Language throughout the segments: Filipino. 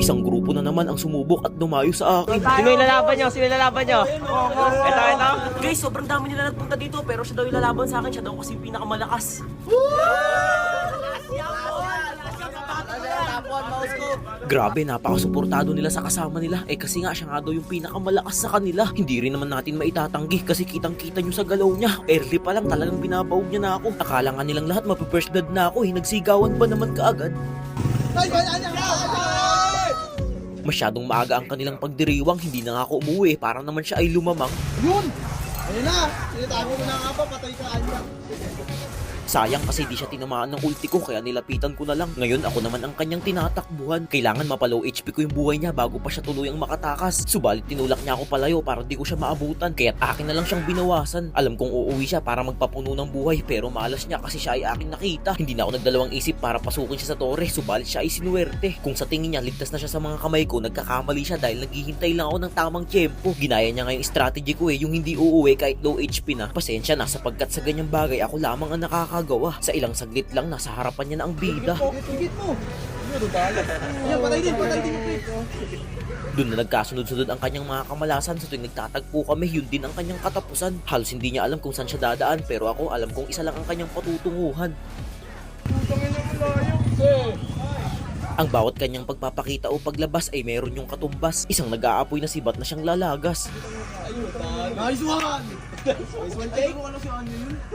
Isang grupo na naman ang sumubok at dumayo sa akin. Sino yung lalaban nyo? Sino yung lalaban nyo? Ito. Guys, sobrang dami nila nagpunta dito pero siya daw yung lalaban sa akin. Siya daw kasi yung pinakamalakas. Grabe, napakasuportado nila sa kasama nila. Kasi nga siya nga daw yung pinakamalakas sa kanila. Hindi rin naman natin maitatanggi kasi kitang-kita nyo sa galaw niya. Early pa lang talagang binabaog niya na ako. Akala nga nilang lahat mapi-first blood na ako. Nagsigawan pa naman kaagad. Masyadong maaga ang kanilang pagdiriwang. Hindi na nga ako umuwi para naman siya ay lumamang. Yun! Ayun na! Sinitago mo na nga ba? Patay ka anya. Sayang kasi di siya tinamaan ng ulti ko kaya nilapitan ko na lang. Ngayon ako naman ang kanyang tinatakbuhan. Kailangan mapa-low HP ko yung buhay niya bago pa siya tuluyang makatakas. Subalit tinulak niya ako palayo para di ko siya maabutan. Kaya't akin na lang siyang binawasan. Alam kong uuwi siya para magpapuno ng buhay pero malas niya kasi siya ay akin nakita. Hindi na ako nagdalawang isip para pasukin siya sa torre. Subalit siya ay sinuwerte. Kung sa tingin niya ligtas na siya sa mga kamay ko, nagkakamali siya dahil naghihintay lang ako ng tamang tiyempo. Ginaya niya nga yung strategy ko yung hindi uuwi kahit low HP na. Pasensya na sapagkat sa ganyang bagay ako lamang ang nakakagawa. Sa ilang saglit lang, nasa harapan niya na ang bida. Higit mo! Yan, patay din, pre. Doon na nagkasunod-sunod ang kanyang mga kamalasan sa tuwing nagtatagpo kami, yun din ang kanyang katapusan. Halos hindi niya alam kung saan siya dadaan pero ako alam kong isa lang ang kanyang patutunguhan. Ang bawat kanyang pagpapakita o paglabas ay meron yung katumbas. Isang nag-aapoy na sibat na siyang lalagas. Nice one! Nice one, take!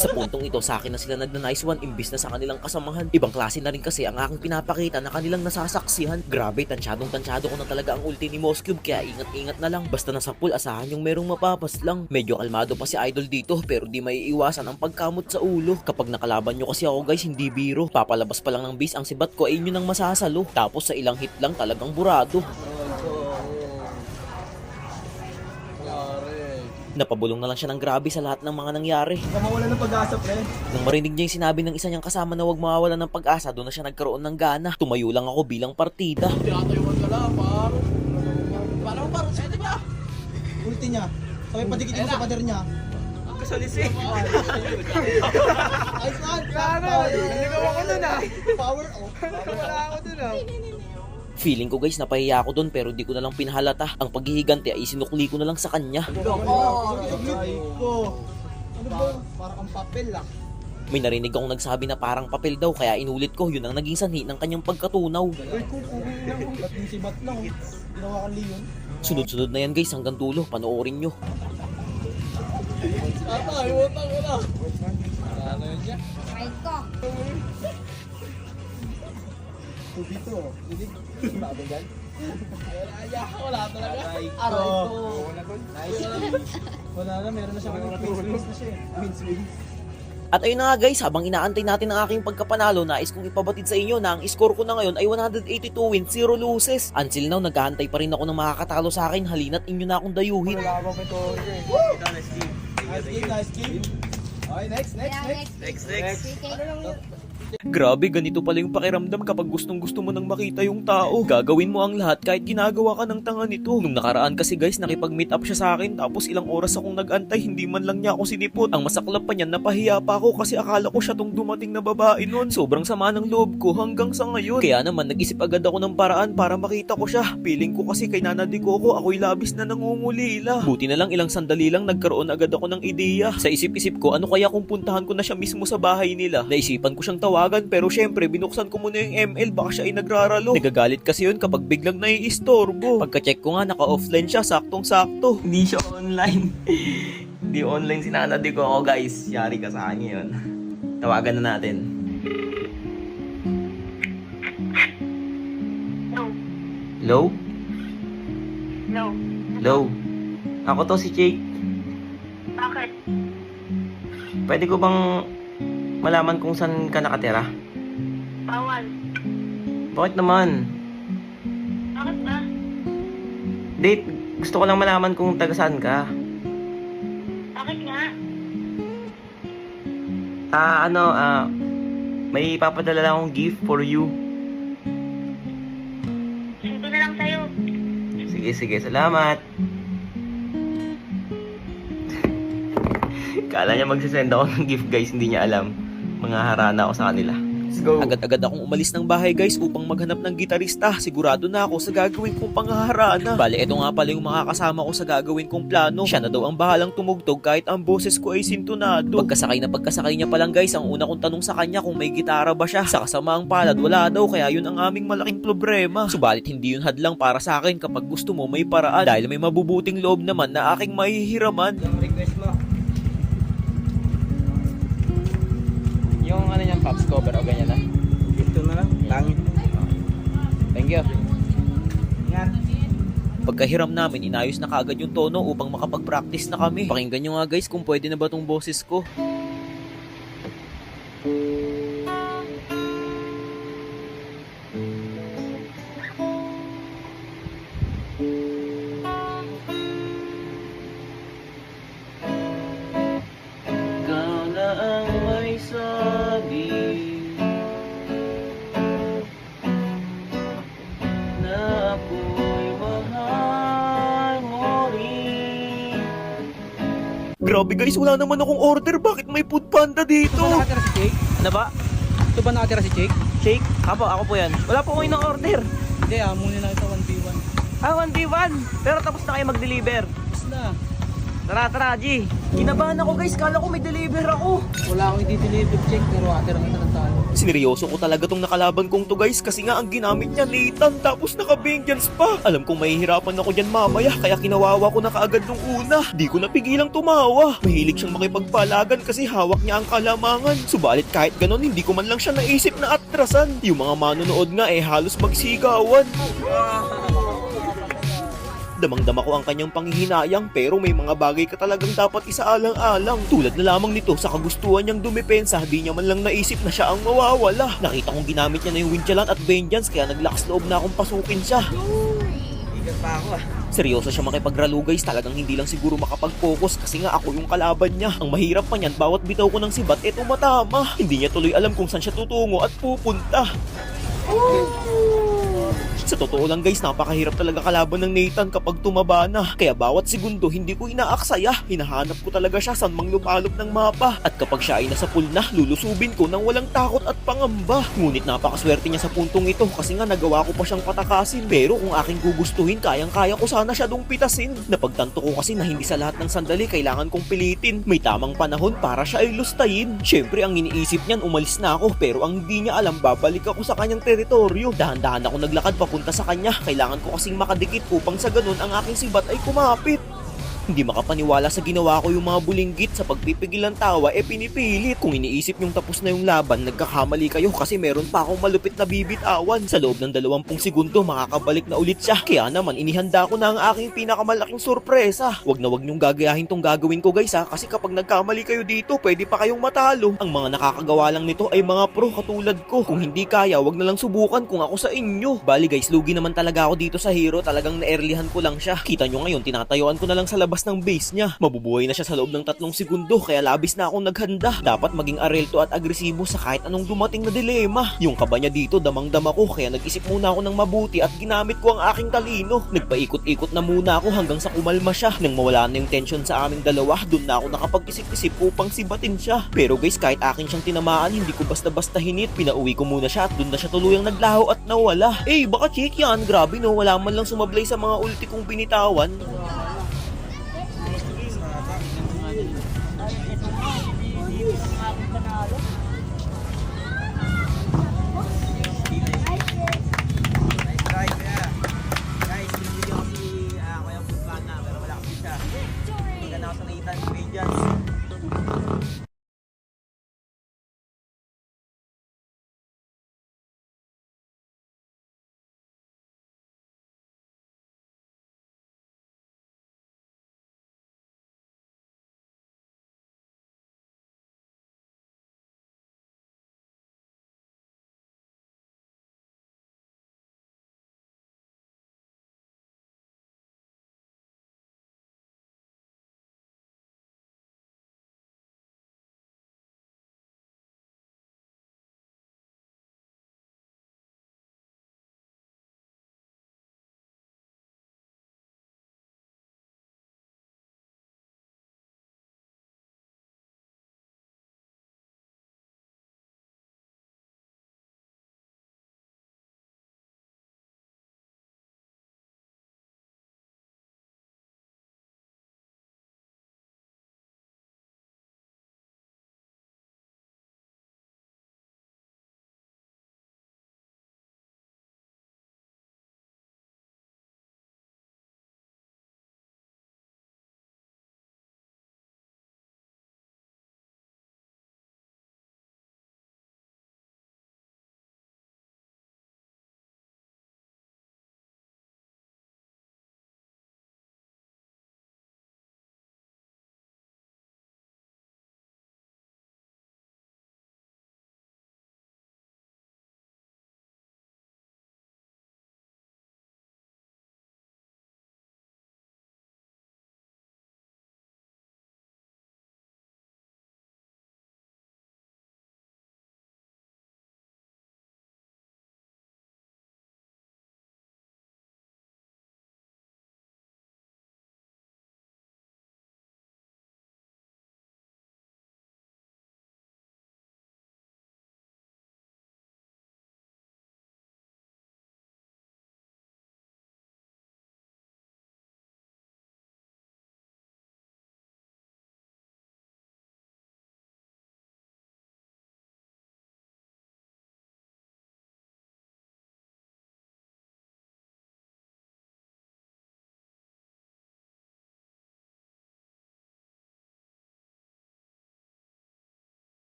Sa puntong ito, sa akin na sila nagna-nice one imbis na sa kanilang kasamahan. Ibang klase na rin kasi ang aking pinapakita na kanilang nasasaksihan. Grabe, tansyadong-tansyado ko na talaga ang ulti ni Moscube kaya ingat-ingat na lang. Basta nasa pool, asahan yung merong mapapas lang. Medyo kalmado pa si Idol dito pero di maiiwasan ang pagkamot sa ulo. Kapag nakalaban nyo kasi ako guys, hindi biro. Papalabas pa lang ng base ang sibat ko ay inyo nang masasalo. Tapos sa ilang hit lang talagang burado. Napabulong na lang siya ng grabe sa lahat ng mga nangyari. Mawala ng pag-asa, pre. Nang marinig niya yung sinabi ng isa niyang kasama na huwag mawawala ng pag-asa, doon na siya nagkaroon ng gana. Tumayo lang ako bilang partida. Tinatayuan ka lang, parang sa'yo, diba? Ulti niya. Sabay padikitin mo sa pader niya. Kasalisi. Nice one! Naligaw ako dun Power off. Wala ako dun Feeling ko guys, napahiya ako doon pero di ko na lang pinahalata. Ang paghihiganti ay sinukli ko na lang sa kanya. Ano ba? Parang ang papel lang. May narinig akong nagsabi na parang papel daw kaya inulit ko. Yun ang naging sanhi ng kanyang pagkatunaw. Ay, kukuhin lang. Ba't yung sibat lang? Ginawa kang Leon. Sunod-sunod na yan guys hanggang dulo. Panoorin nyo. Tata, iwotang ko na. Ano yun siya? Right ko. Dito. Bago dyan? Wala talaga. Aray ko. Wala na, meron na siya. Wins na siya. Wins. At ayun na nga guys, habang inaantay natin ang aking pagkapanalo, nais kong ipabatid sa inyo na ang score ko na ngayon ay 182 wins, 0 losses. Until now, naghahantay pa rin ako ng makakatalo sa akin. Halina't inyo na akong dayuhin. Wala pa ito. Nice game. Okay, next. Ano lang yun? Grabe, ganito pala yung pakiramdam kapag gustong-gusto mo nang makita yung tao. Gagawin mo ang lahat kahit ginagawa ka ng tanga nito. Nung nakaraan kasi guys, nakipag-meet up siya sa akin tapos ilang oras akong nag-antay, hindi man lang niya ako sinipot. Ang masaklap pa niyan, napahiya pa ako kasi akala ko siya tong dumating na babae nun. Sobrang sama ng loob ko hanggang sa ngayon. Kaya naman, nag-isip agad ako ng paraan para makita ko siya. Feeling ko kasi kay Nana Di Coco, ako'y labis na nangungulila. Buti na lang ilang sandali lang nagkaroon agad ako ng ideya. Sa isip-isip ko, ano kaya kung puntahan ko na siya mismo sa bahay nila? Naisipan ko siyang tawagan pero syempre binuksan ko muna yung ML baka siya ay nagraralo. Nagagalit kasi yun kapag biglang naiistorbo. Pagka-check ko nga naka-offline siya, saktong-sakto. Hindi siya online. Hindi online si Nana Di Coco guys. Yari ka sa akin yun. Tawagan na natin. Hello? Hello? Ako to si Jake. Bakit? Pwede ko bang malaman kung saan ka nakatira? Bawal. Bakit naman? Bakit ba? Date, gusto ko lang malaman kung taga saan ka. Bakit nga? May papadala lang akong gift for you. Sento na lang sa'yo. Sige, salamat. Kala niya magsisend ako ng gift guys, hindi niya alam. Mga harana ako sa kanila. Let's go. Agad-agad akong umalis ng bahay guys upang maghanap ng gitarista. Sigurado na ako sa gagawin kong panghaharana. Bale, eto nga pala yung mga kasama ko sa gagawin kong plano. Siya na daw ang bahalang tumugtog kahit ang boses ko ay sintonado. Pagkasakay niya pa lang guys, ang una kong tanong sa kanya kung may gitara ba siya. Sa kasamaang palad, wala daw, kaya yun ang aming malaking problema. Subalit hindi yun hadlang para sa akin kapag gusto mo may paraan. Dahil may mabubuting loob naman na aking mahihiraman. Yung request mo. Yung ano yung pops cover o ganyan na? Ito na lang. Langit. Thank you. Yan. Pagkahiram namin, inayos na kaagad yung tono upang makapag-practice na kami. Pakinggan nyo nga guys kung pwede na ba tong boses ko. Ikaw na ang may sabi na ako'y mahal mo rin. Grabe guys, wala naman akong order. Bakit may food panda dito? Ito ba nakatira si Jake? Ano ba? Ito ba nakatira si Jake? Shake? Ako po yan. Wala po kayo ng order. Hindi, muna na ito 1v1. Ah, 1v1. Pero tapos na kayo mag-deliver. Tapos na. Tara, G. Kinabahan ako guys, kala ko may deliver ako. Wala akong i-deliver Jake, pero atira kita ng talo. Sineryoso ko talaga tong nakalaban kong to guys kasi nga ang ginamit niya Nathan tapos naka-vengeance pa. Alam kong mahihirapan ako dyan mamaya kaya kinawawa ko na kaagad nung una. Di ko napigilang tumawa. Mahilig siyang makipagpalagan kasi hawak niya ang kalamangan. Subalit kahit ganon hindi ko man lang siya naisip na atrasan. Yung mga manonood nga halos magsigawan. Damang-dama ko ang kanyang panghihinayang pero may mga bagay ka talagang dapat isaalang-alang. Tulad na lamang nito sa kagustuhan niyang dumepensa, di niya man lang naisip na siya ang mawawala. Nakita kong ginamit niya na yung Winchalan at Vengeance kaya naglakas loob na akong pasukin siya. Igat pa ako Seryoso siya makipagralo guys, talagang hindi lang siguro makapag-focus kasi nga ako yung kalaban niya. Ang mahirap pa niyan, bawat bitaw ko ng sibat tumatama. Hindi niya tuloy alam kung saan siya tutungo at pupunta. Sa totoo lang guys, napakahirap talaga kalaban ng Nathan kapag tumaba na. Kaya bawat segundo hindi ko inaaksaya. Hinahanap ko talaga siya saan mang lupalop ng mapa. At kapag siya ay nasa pool na, lulusubin ko nang walang takot at pangamba. Ngunit napakaswerte niya sa puntong ito kasi nga nagawa ko pa siyang patakasin. Pero kung aking gugustuhin, kayang-kaya ko sana siya dong pitasin. Napagtanto ko kasi na hindi sa lahat ng sandali kailangan kong pilitin. May tamang panahon para siya ay lustayin. Syempre ang iniisip niyan umalis na ako pero ang hindi niya alam babalik ako sa kanyang teritoryo. Dahan-dahan ako naglakad papunta sa kanya. Kailangan ko kasing makadikit upang sa ganun ang aking sibat ay kumapit. Hindi makapaniwala sa ginawa ko yung mga bulinggit sa pagpipigil ng tawa pinipilit. Kung iniisip yung tapos na yung laban, nagkakamali kayo kasi meron pa akong malupit na bibitawan. Sa loob ng 20 segundo, makakabalik na ulit siya. Kaya naman, inihanda ko na ang aking pinakamalaking sorpresa. Wag na wag niyong gagayahin tong gagawin ko guys kasi kapag nagkamali kayo dito, pwede pa kayong matalo. Ang mga nakakagawa lang nito ay mga pro katulad ko. Kung hindi kaya, wag na lang subukan kung ako sa inyo. Bali guys, lugi naman talaga ako dito sa hero. Talagang na-earlyhan ko lang siya. Kita nyo ngayon, tinatayuan ko na lang sa labas ng base niya. Mabubuhay na siya sa loob ng 3 segundo kaya labis na akong naghanda. Dapat maging arelto at agresibo sa kahit anong dumating na dilema. Yung kaba niya dito damang-dama ko kaya nag-isip muna ako ng mabuti at ginamit ko ang aking talino. Nagpaikot-ikot na muna ako hanggang sa kumalma siya. Nang mawala na yung tension sa aming dalawa, dun na ako nakapag-isip-isip upang sibatin siya. Pero guys, kahit akin siyang tinamaan, hindi ko basta-basta hinit. Pinauwi ko muna siya at dun na siya tuluyang naglaho at nawala. Baka check yan. Grabe no, wala man lang sumablay sa mga ulti kong binitawan.